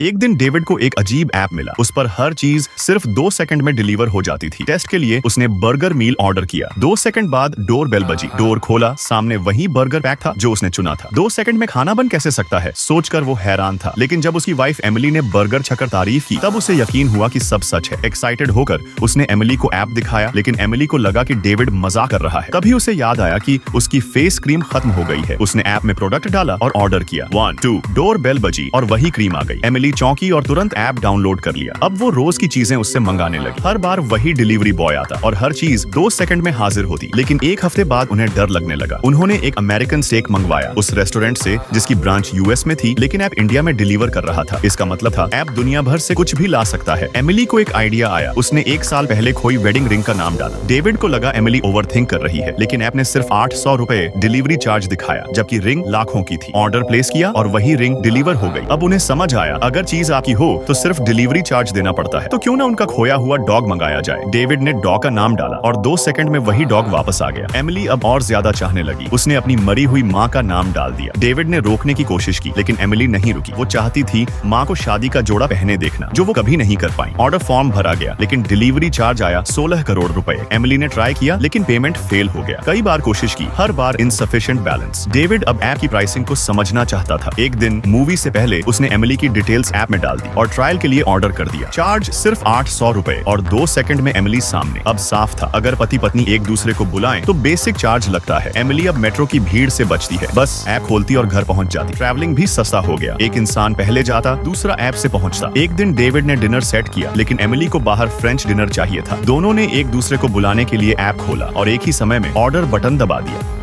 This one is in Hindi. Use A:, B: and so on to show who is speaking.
A: एक दिन डेविड को एक अजीब ऐप मिला। उस पर हर चीज सिर्फ 2 सेकंड में डिलीवर हो जाती थी। टेस्ट के लिए उसने बर्गर मील ऑर्डर किया। 2 सेकंड बाद डोर बेल बजी। डोर खोला, सामने वही बर्गर पैक था जो उसने चुना था। 2 सेकंड में खाना बन कैसे सकता है, सोचकर वो हैरान था। लेकिन जब उसकी वाइफ एमिली ने बर्गर छकर तारीफ की, तब उसे यकीन हुआ कि सब सच है। एक्साइटेड होकर उसने एमिली को ऐप दिखाया, लेकिन एमिली को लगा कि डेविड मजाक कर रहा है। तभी उसे याद आया कि उसकी फेस क्रीम खत्म हो गई है। उसने ऐप में प्रोडक्ट डाला और ऑर्डर किया। 1 2 डोर बेल बजी और वही क्रीम आ गई। एमिली चौंकी और तुरंत ऐप डाउनलोड कर लिया। अब वो रोज की चीजें उससे मंगाने लगी। हर बार वही डिलीवरी बॉय आता और हर चीज 2 सेकंड में हाजिर होती। लेकिन एक हफ्ते बाद उन्हें डर लगने लगा। उन्होंने एक अमेरिकन स्टेक मंगवाया उस रेस्टोरेंट से जिसकी ब्रांच यूएस में थी, लेकिन ऐप इंडिया में डिलीवर कर रहा था। इसका मतलब था ऐप दुनिया भर से कुछ भी ला सकता है। एमिली को एक आइडिया आया। उसने 1 साल पहले खोई वेडिंग रिंग का नाम डाला। डेविड को लगा एमिली ओवरथिंक कर रही है, लेकिन ऐप ने सिर्फ 800 रुपए डिलीवरी चार्ज दिखाया, जबकि रिंग लाखों की थी। ऑर्डर प्लेस किया और वही रिंग डिलीवर हो गई। अब उन्हें समझ आया, अगर चीज आपकी हो तो सिर्फ डिलीवरी चार्ज देना पड़ता है। तो क्यों ना उनका खोया हुआ डॉग मंगाया जाए। डेविड ने डॉग का नाम डाला और 2 सेकंड में वही डॉग वापस आ गया। एमिली अब और ज्यादा चाहने लगी। उसने अपनी मरी हुई माँ का नाम डाल दिया। डेविड ने रोकने की कोशिश की, लेकिन एमिली नहीं रुकी। वो चाहती थी माँ को शादी का जोड़ा पहने देखना, जो वो कभी नहीं कर पाई। ऑर्डर फॉर्म भरा गया, लेकिन डिलीवरी चार्ज आया 16 करोड़ रुपए। एमिली ने ट्राई किया, लेकिन पेमेंट फेल हो गया। कई बार कोशिश की, हर बार इनसफिशिएंट बैलेंस। डेविड अब ऐप की प्राइसिंग को समझना चाहता था। एक दिन मूवी से पहले उसने एमिली की डिटेल्स ऐप में डाल दी और ट्रायल के लिए ऑर्डर कर दिया। चार्ज सिर्फ 800 रुपए और 2 सेकंड में एमिली सामने। अब साफ था, अगर पति पत्नी एक दूसरे को बुलाएं तो बेसिक चार्ज लगता है। एमिली अब मेट्रो की भीड़ से बचती है, बस ऐप खोलती और घर पहुंच जाती। ट्रैवलिंग भी सस्ता हो गया। एक इंसान पहले जाता, दूसरा ऐप से पहुंचता। एक दिन डेविड ने डिनर सेट किया, लेकिन एमिली को बाहर फ्रेंच डिनर चाहिए था। दोनों ने एक दूसरे को बुलाने के लिए ऐप खोला और एक ही समय में ऑर्डर बटन दबा दिया।